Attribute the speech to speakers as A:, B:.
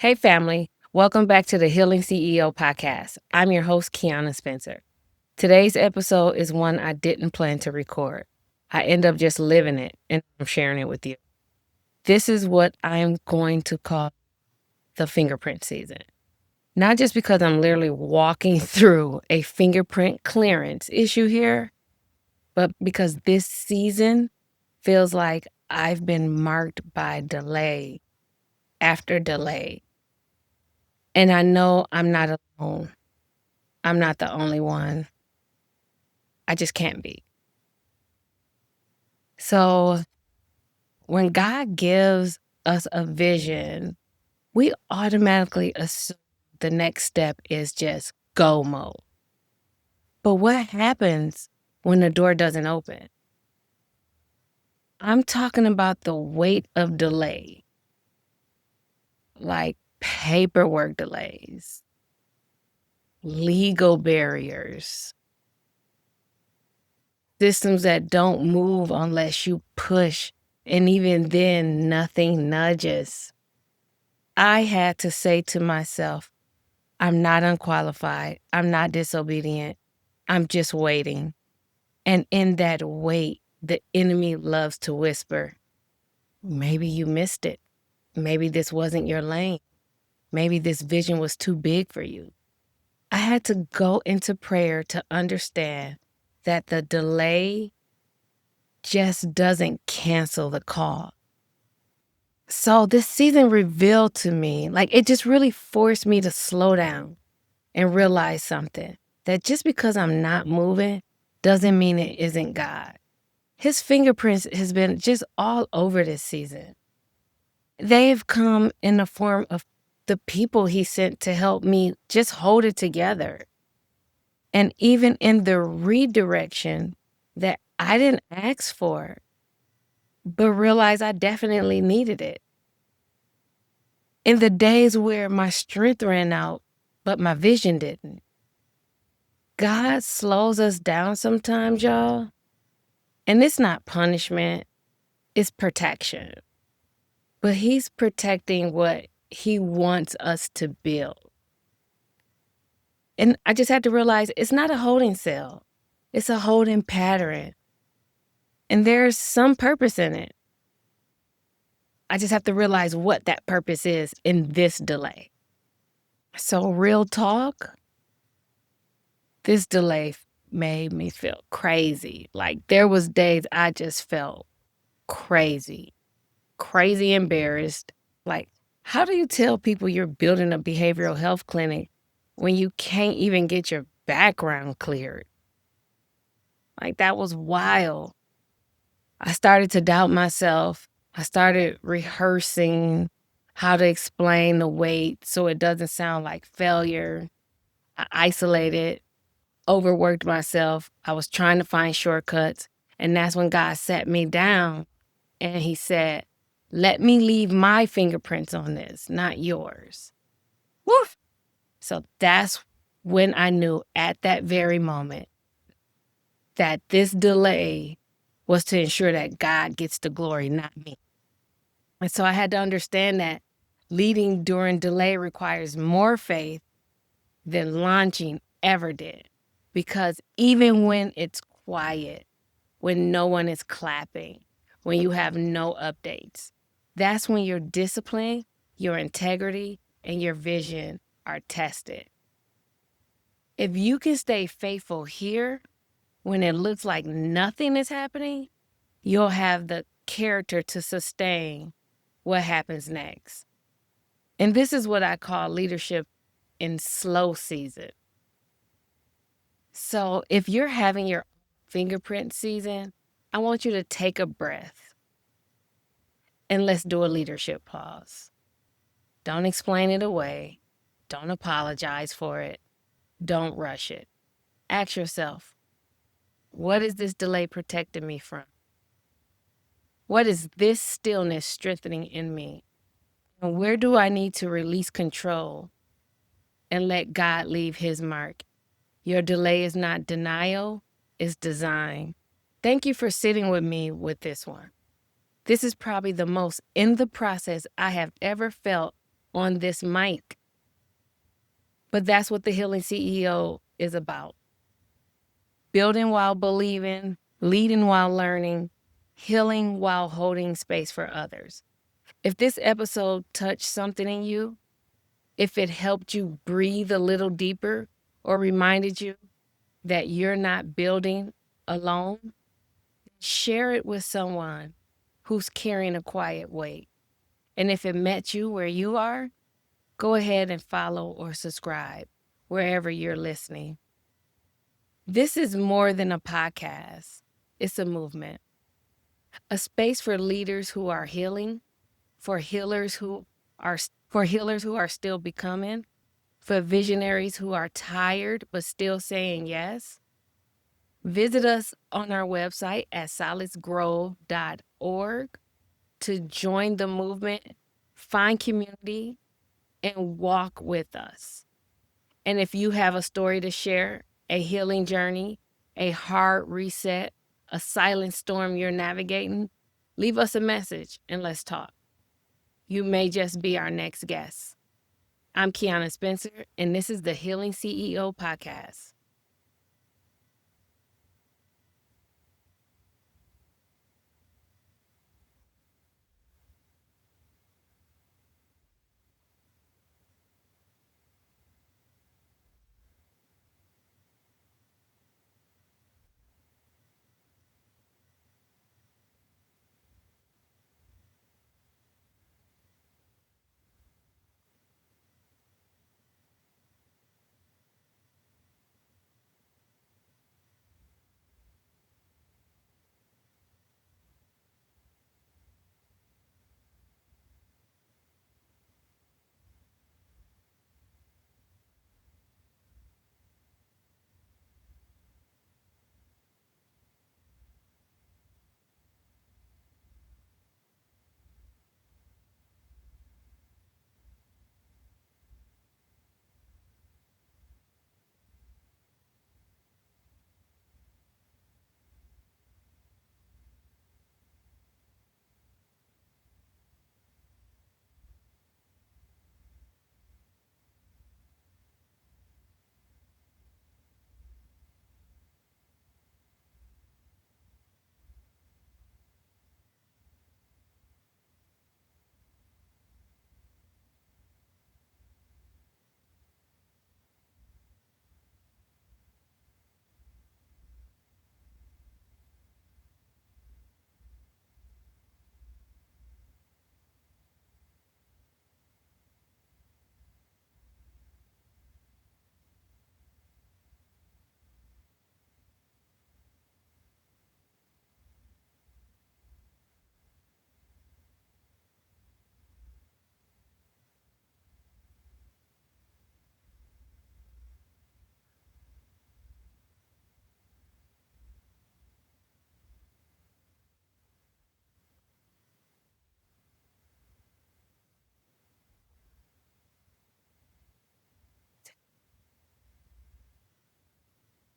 A: Hey, family. Welcome back to the Healing CEO podcast. I'm your host, Keana Spencer. Today's episode is one I didn't plan to record. I end up just living it and I'm sharing it with you. This is what I'm going to call the fingerprint season. Not just because I'm literally walking through a fingerprint clearance issue here, but because this season feels like I've been marked by delay after delay. And I know I'm not alone. I'm not the only one. I just can't be. So when God gives us a vision, we automatically assume the next step is just go mode. But what happens when the door doesn't open? I'm talking about the weight of delay, like paperwork delays, legal barriers, systems that don't move unless you push, and even then, nothing nudges. I had to say to myself, I'm not unqualified. I'm not disobedient. I'm just waiting. And in that wait, the enemy loves to whisper, maybe you missed it. Maybe this wasn't your lane. Maybe this vision was too big for you. I had to go into prayer to understand that the delay just doesn't cancel the call. So this season revealed to me, it just really forced me to slow down and realize something, that just because I'm not moving doesn't mean it isn't God. His fingerprints has been just all over this season. They've come in the form of the people he sent to help me just hold it together. And even in the redirection that I didn't ask for, but realized I definitely needed it. In the days where my strength ran out, but my vision didn't. God slows us down sometimes, y'all. And it's not punishment, it's protection. But he's protecting what he wants us to build. And I just had to realize it's not a holding cell. It's a holding pattern. And there's some purpose in it. I just have to realize what that purpose is in this delay. So real talk, this delay made me feel crazy. There was days I just felt crazy embarrassed. How do you tell people you're building a behavioral health clinic when you can't even get your background cleared? That was wild. I started to doubt myself. I started rehearsing how to explain the wait so it doesn't sound like failure. I isolated, overworked myself. I was trying to find shortcuts. And that's when God sat me down and he said, let me leave my fingerprints on this, not yours. Woof. So that's when I knew at that very moment that this delay was to ensure that God gets the glory, not me. And so I had to understand that leading during delay requires more faith than launching ever did. Because even when it's quiet, when no one is clapping, when you have no updates, that's when your discipline, your integrity, and your vision are tested. If you can stay faithful here when it looks like nothing is happening, you'll have the character to sustain what happens next. And this is what I call leadership in slow season. So if you're having your fingerprint season, I want you to take a breath and let's do a leadership pause. Don't explain it away. Don't apologize for it. Don't rush it. Ask yourself, what is this delay protecting me from? What is this stillness strengthening in me? And where do I need to release control and let God leave his mark? Your delay is not denial, it's design. Thank you for sitting with me with this one. This is probably the most in the process I have ever felt on this mic. But that's what the Healing CEO is about. Building while believing, leading while learning, healing while holding space for others. If this episode touched something in you, if it helped you breathe a little deeper or reminded you that you're not building alone, share it with someone who's carrying a quiet weight. And if it met you where you are, go ahead and follow or subscribe wherever you're listening. This is more than a podcast. It's a movement. A space for leaders who are healing, for healers who are still becoming, for visionaries who are tired but still saying yes. Visit us on our website at solacegrove.org to join the movement, find community, and walk with us. And if you have a story to share, a healing journey, a hard reset, a silent storm you're navigating, leave us a message and let's talk. You may just be our next guest. I'm Keana Spencer, and this is the Healing CEO Podcast.